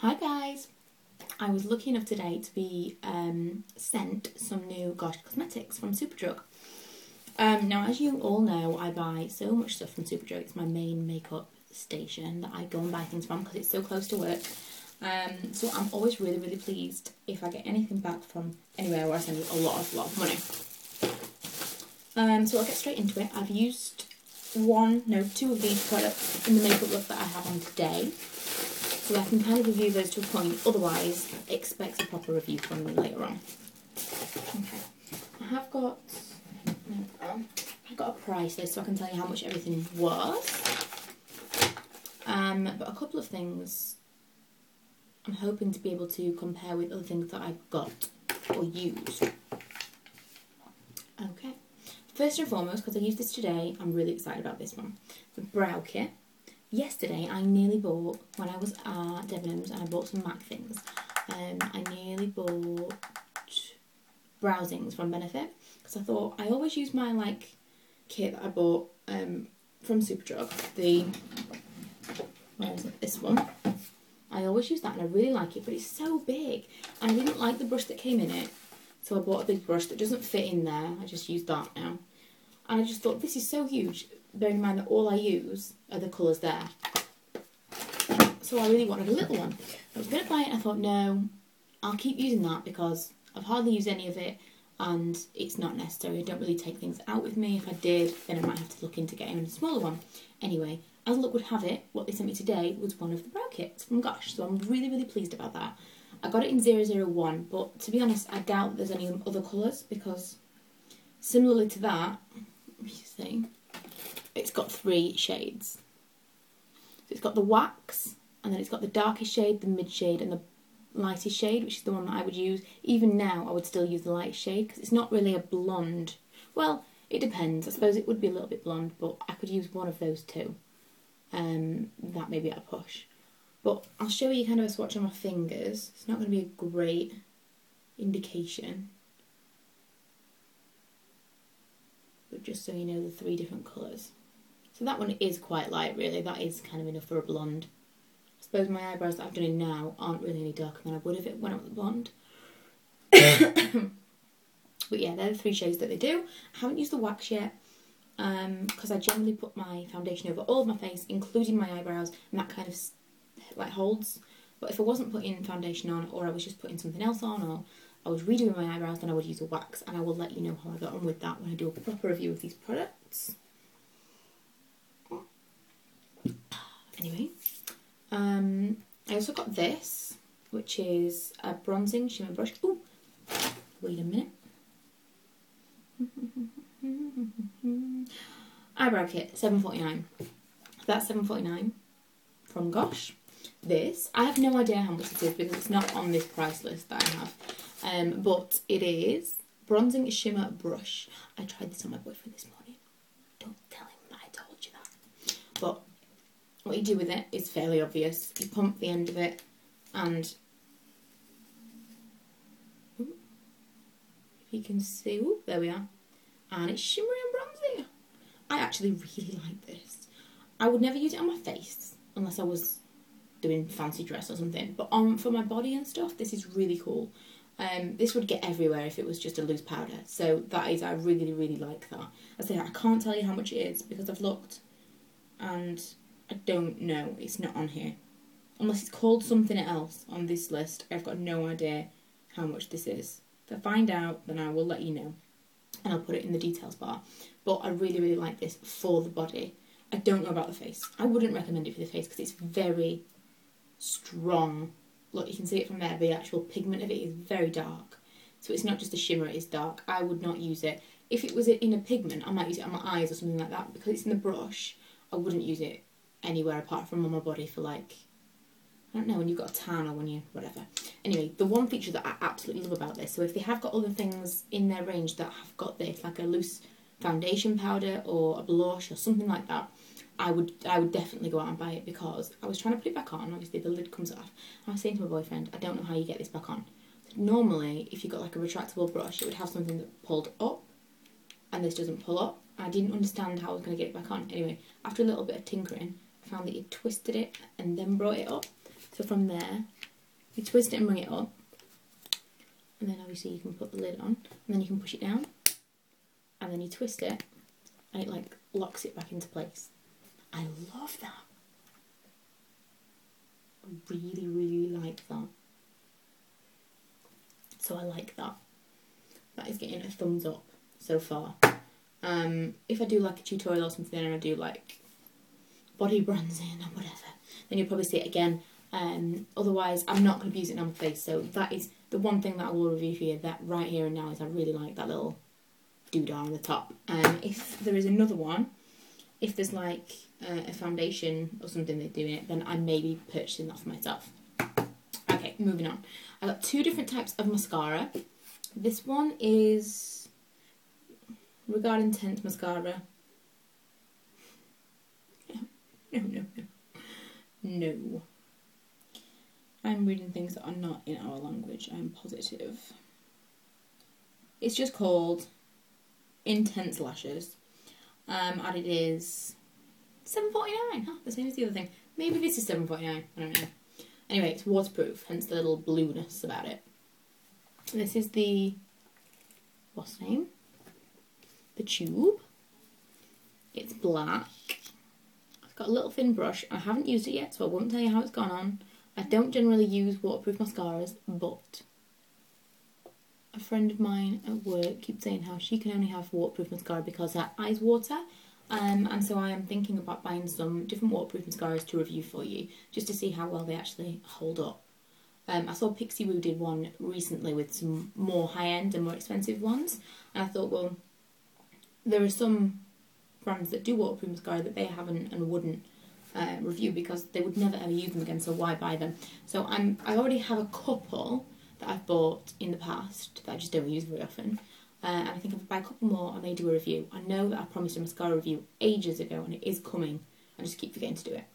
Hi guys! I was lucky enough today to be sent some new Gosh cosmetics from Superdug. Now, as you all know, I buy so much stuff from Superdug. It's my main makeup station that I go and buy things from because it's so close to work. So I'm always really pleased if I get anything back from anywhere where I spend a lot of money. So I'll get straight into it. I've used two of these products in the makeup look that I have on today. So I can kind of review those to a point, otherwise expect a proper review from me later on. Okay, I've got a price list so I can tell you how much everything was. But a couple of things I'm hoping to be able to compare with other things that I've got or used. Okay, first and foremost, because I used this today, I'm really excited about this one. The brow kit. Yesterday, I nearly bought, when I was at Debenhams and I bought some MAC things, I nearly bought browsings from Benefit, because I thought, I always use my, kit that I bought from Superdug, where is it, this one. I always use that and I really like it, but it's so big, and I didn't like the brush that came in it, so I bought a big brush that doesn't fit in there. I just use that now, and I just thought, this is so huge, bearing in mind that all I use are the colours there. So I really wanted a little one. I was going to buy it and I thought, no, I'll keep using that because I've hardly used any of it and it's not necessary. I don't really take things out with me. If I did, then I might have to look into getting a smaller one. Anyway, as luck would have it, what they sent me today was one of the brow kits from Gosh, so I'm really pleased about that. I got it in 001, but to be honest, I doubt there's any other colours because similarly to that, let me see, it's got 3 shades. So it's got the wax, and then it's got the darkest shade, the mid shade, and the lightest shade, which is the one that I would use. Even now, I would still use the lightest shade, because it's not really a blonde. Well, it depends. I suppose it would be a little bit blonde, but I could use one of those two. That may be at a push. But I'll show you kind of a swatch on my fingers. It's not going to be a great indication. But just so you know the 3 different colours. So that one is quite light, really. That is kind of enough for a blonde. I suppose my eyebrows that I've done in now aren't really any darker than I would if it went up with the blonde. But yeah, they're the 3 shades that they do. I haven't used the wax yet because I generally put my foundation over all of my face, including my eyebrows, and that kind of holds. But if I wasn't putting foundation on, or I was just putting something else on, or I was redoing my eyebrows, then I would use a wax, and I will let you know how I got on with that when I do a proper review of these products. Anyway, I also got this, which is a bronzing shimmer brush. Ooh, wait a minute. Eyebrow kit, $7.49. That's $7.49 from Gosh. This, I have no idea how much it is because it's not on this price list that I have. But it is bronzing shimmer brush. I tried this on my boyfriend this morning. Don't tell him that I told you that. But what you do with it is fairly obvious. You pump the end of it and if you can see, there we are. And it's shimmery and bronzy. I actually really like this. I would never use it on my face unless I was doing fancy dress or something. But for my body and stuff, this is really cool. This would get everywhere if it was just a loose powder. So that is, I really like that. I say I can't tell you how much it is because I've looked and I don't know. It's not on here. Unless it's called something else on this list. I've got no idea how much this is. If I find out, then I will let you know. And I'll put it in the details bar. But I really like this for the body. I don't know about the face. I wouldn't recommend it for the face because it's very strong. Look, you can see it from there. The actual pigment of it is very dark. So it's not just a shimmer, it is dark. I would not use it. If it was in a pigment, I might use it on my eyes or something like that. Because it's in the brush, I wouldn't use it anywhere apart from on my body for I don't know, when you've got a tan or when you, whatever. Anyway, the one feature that I absolutely love about this, so if they have got other things in their range that have got this, like a loose foundation powder or a blush or something like that, I would definitely go out and buy it because I was trying to put it back on, obviously the lid comes off. I was saying to my boyfriend, I don't know how you get this back on. So normally, if you got like a retractable brush, it would have something that pulled up, and this doesn't pull up. I didn't understand how I was going to get it back on. Anyway, after a little bit of tinkering, I found that you twisted it and then brought it up. So from there, You twist it and bring it up, and then obviously you can put the lid on, and then you can push it down, and then you twist it, and it like locks it back into place. I love that. I really, really like that. So I like that. That is getting a thumbs up so far. If I do like a tutorial or something and I do like body bronzing or whatever, then you'll probably see it again. Otherwise, I'm not going to be using it on my face. So that is the one thing that I will review for you. That right here and now is I really like that little doodah on the top. If there is another one, if there's like a foundation or something they're doing it, then I may be purchasing that for myself. Okay, moving on. I got two different types of mascara. This one is Regard Intense Mascara. No. I'm reading things that are not in our language, I'm positive. It's just called Intense Lashes. And it is $7.49. Huh, the same as the other thing. Maybe this is $7.49. I don't know. Anyway, it's waterproof, hence the little blueness about it. This is the, what's the name? The tube. It's black. It's got a little thin brush. I haven't used it yet, so I won't tell you how it's gone on. I don't generally use waterproof mascaras, but a friend of mine at work keeps saying how she can only have waterproof mascara because her eyes water. And so I am thinking about buying some different waterproof mascaras to review for you, just to see how well they actually hold up. I saw Pixie Woo did one recently with some more high-end and more expensive ones, and I thought, well, there are some brands that do waterproof mascara that they haven't and wouldn't review because they would never ever use them again, so why buy them? So I already have a couple that I've bought in the past that I just don't use very often. And I think if I buy a couple more, I may do a review. I know that I promised a mascara review ages ago, and it is coming. I just keep forgetting to do it.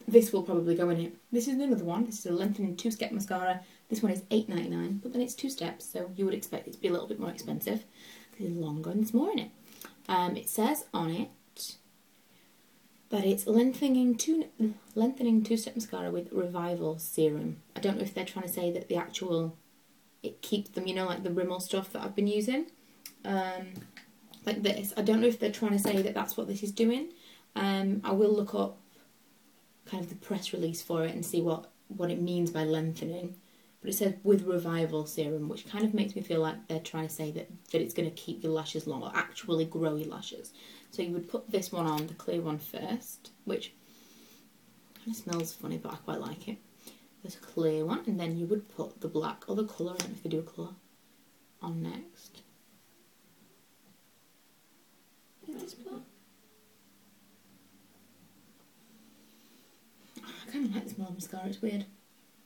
This will probably go in it. This is another one. This is a lengthening two-step mascara. This one is $8.99, but then it's 2 steps, so you would expect it to be a little bit more expensive. This is longer and there's more in it. It says on it that it's lengthening two-step mascara with Revival Serum. I don't know if they're trying to say that the actual... it keeps them, you know, like the Rimmel stuff that I've been using, like this. I don't know if they're trying to say that that's what this is doing. I will look up kind of the press release for it and see what it means by lengthening. But it says with Revival Serum, which kind of makes me feel like they're trying to say that it's going to keep your lashes long, or actually grow your lashes. So you would put this one on, the clear one first, which kind of smells funny, but I quite like it. There's a clear one, and then you would put the black or the colour, I don't know if they do a colour, on next. Is this black? I kind of like the smell of mascara, it's weird.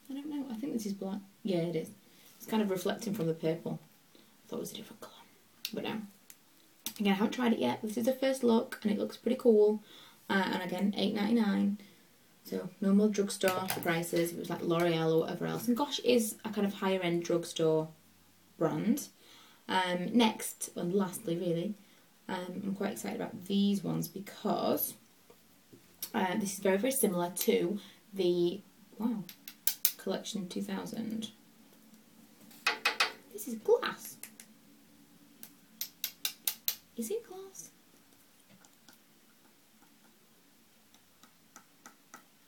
I don't know, I think this is black. Yeah, it is. It's kind of reflecting from the purple. I thought it was a different colour. But no. Again, I haven't tried it yet. This is the first look, and it looks pretty cool. And again, $8.99. So normal drugstore prices. It was like L'Oreal or whatever else. And Gosh is a kind of higher end drugstore brand. Next, and lastly really, I'm quite excited about these ones because this is very, very similar to the, wow, Collection 2000. This is glass. Is it glass?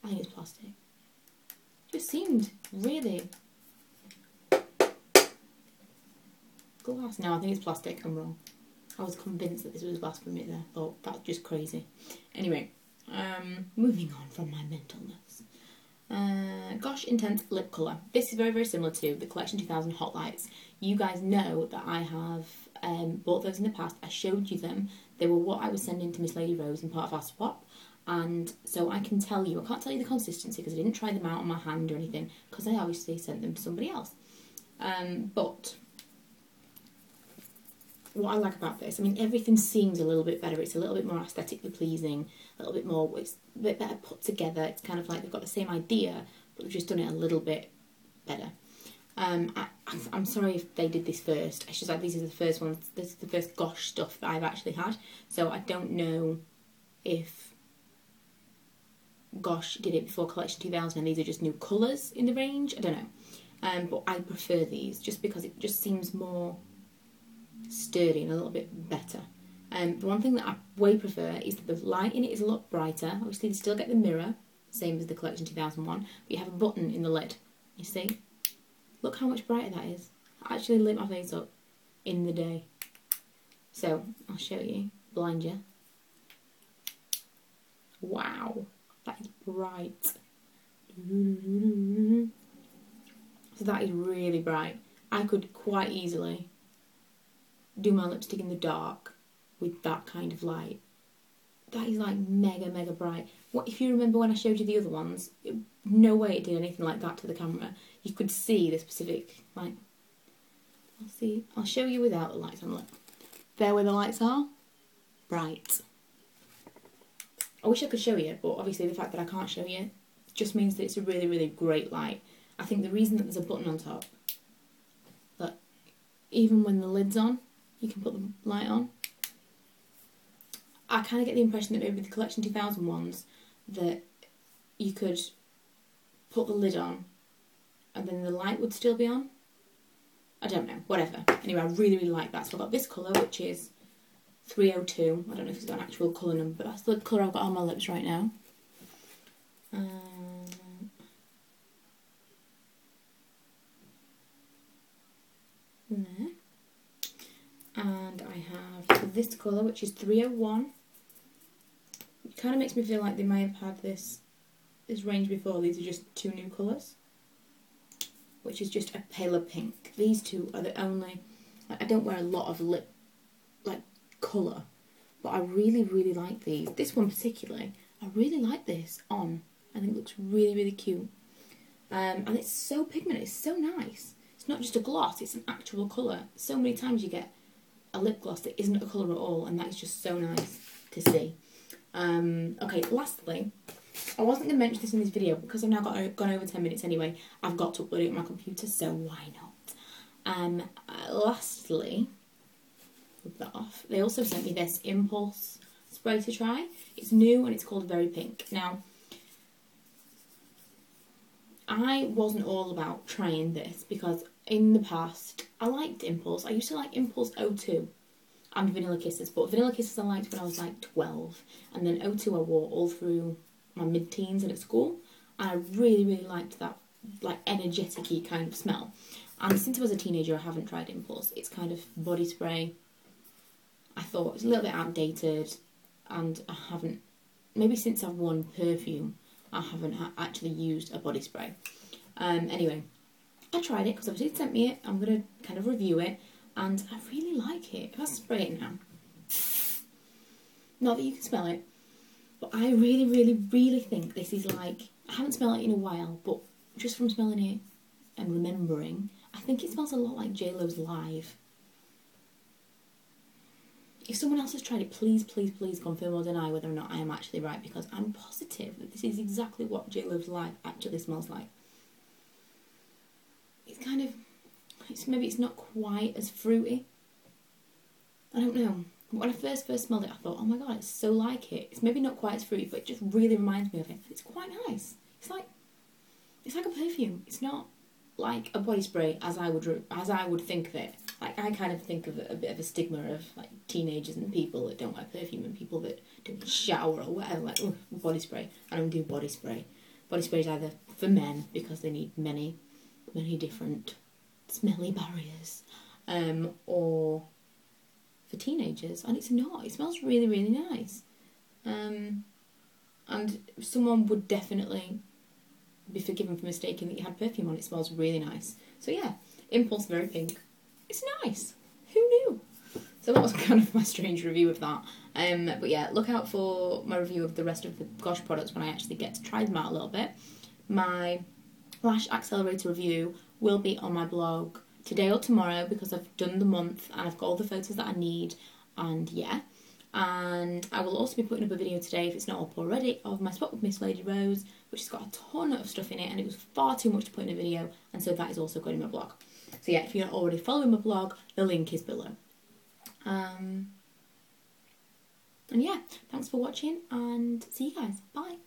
I think it's plastic. Just seemed really glass. No, I think it's plastic. I'm wrong. I was convinced that this was glass for a minute there. Thought that's just crazy. Anyway, moving on from my mentalness. Gosh Intense Lip Colour. This is very, very similar to the Collection 2000 Hot Lights. You guys know that I have bought those in the past. I showed you them. They were what I was sending to Miss Lady Rose in part of our swap. And so I can tell you, I can't tell you the consistency because I didn't try them out on my hand or anything because I obviously sent them to somebody else. But what I like about this, I mean, everything seems a little bit better. It's a little bit more aesthetically pleasing, a little bit more, it's a bit better put together. It's kind of like they've got the same idea, but they've just done it a little bit better. I'm sorry if they did this first. It's just like these are the first ones, this is the first Gosh stuff that I've actually had. So I don't know if Gosh did it before Collection 2000 and these are just new colours in the range. I don't know. But I prefer these just because it just seems more sturdy and a little bit better. The one thing that I way prefer is that the light in it is a lot brighter. Obviously you still get the mirror, same as the Collection 2001, but you have a button in the lid. You see? Look how much brighter that is. I actually lit my face up in the day. So, I'll show you, blind you. Wow, that is bright. So that is really bright. I could quite easily do my lipstick in the dark with that kind of light. That is like mega bright. What if you remember when I showed you the other ones? No way it did anything like that to the camera. You could see the specific, like, I'll show you without the lights on. Look, there where the lights are, bright. I wish I could show you, but obviously the fact that I can't show you just means that it's a really great light. I think the reason that there's a button on top, look, even when the lid's on, you can put the light on. I kind of get the impression that maybe with the Collection 2000 ones, that you could put the lid on and then the light would still be on. I don't know, whatever. Anyway, I really like that. So I've got this colour, which is 302. I don't know if it's got an actual colour number, but that's the colour I've got on my lips right now. There. And I have this colour, which is 301. It kind of makes me feel like they may have had this range before. These are just two new colours, which is just a paler pink. These two are the only, like, I don't wear a lot of lip, like, colour, but I really like these. This one particularly, I really like this on. I think it looks really cute. And it's so pigmented, it's so nice. It's not just a gloss, it's an actual colour. So many times you get a lip gloss that isn't a colour at all, and that is just so nice to see. Okay, lastly, I wasn't going to mention this in this video because I've now gone over 10 minutes anyway. I've got to upload it on my computer, so why not? Lastly, rub that off. They also sent me this Impulse spray to try. It's new and it's called Very Pink. Now, I wasn't all about trying this because in the past I liked Impulse. I used to like Impulse 02 and Vanilla Kisses, but Vanilla Kisses I liked when I was like 12, and then 02 I wore all through my mid-teens and at school, and I really liked that, like, energetic-y kind of smell. And since I was a teenager I haven't tried Impulse. It's kind of body spray. I thought it's a little bit outdated, and I haven't, maybe since I've worn perfume, I haven't actually used a body spray. Anyway, I tried it because obviously it sent me it. I'm going to kind of review it, and I really like it. If I spray it now, not that you can smell it, but I really think this is like, I haven't smelled it in a while, but just from smelling it and remembering, I think it smells a lot like JLo's Live. If someone else has tried it, please confirm or deny whether or not I am actually right, because I'm positive that this is exactly what JLo's Live actually smells like. It's kind of, maybe it's not quite as fruity. I don't know. When I first smelled it, I thought, oh my god, it's so like it. It's maybe not quite as fruity, but it just really reminds me of it. It's quite nice. It's like a perfume. It's not like a body spray as I would think of it. Like, I kind of think of a bit of a stigma of like teenagers and people that don't wear perfume and people that don't shower or whatever, like, oh, body spray. I don't do body spray. Body spray is either for men because they need many different smelly barriers, or for teenagers, and it's not. It smells really nice, and someone would definitely be forgiven for mistaking that you had perfume on. It smells really nice. So yeah, Impulse Very Pink. It's nice. Who knew? So that was kind of my strange review of that. But yeah, look out for my review of the rest of the Gosh products when I actually get to try them out a little bit. My Lash Accelerator review will be on my blog today or tomorrow because I've done the month and I've got all the photos that I need, and yeah. And I will also be putting up a video today, if it's not up already, of my Spot with Miss Lady Rose, which has got a ton of stuff in it, and it was far too much to put in a video, and so that is also going in my blog. So yeah, if you're not already following my blog, the link is below. And yeah, thanks for watching, and see you guys. Bye.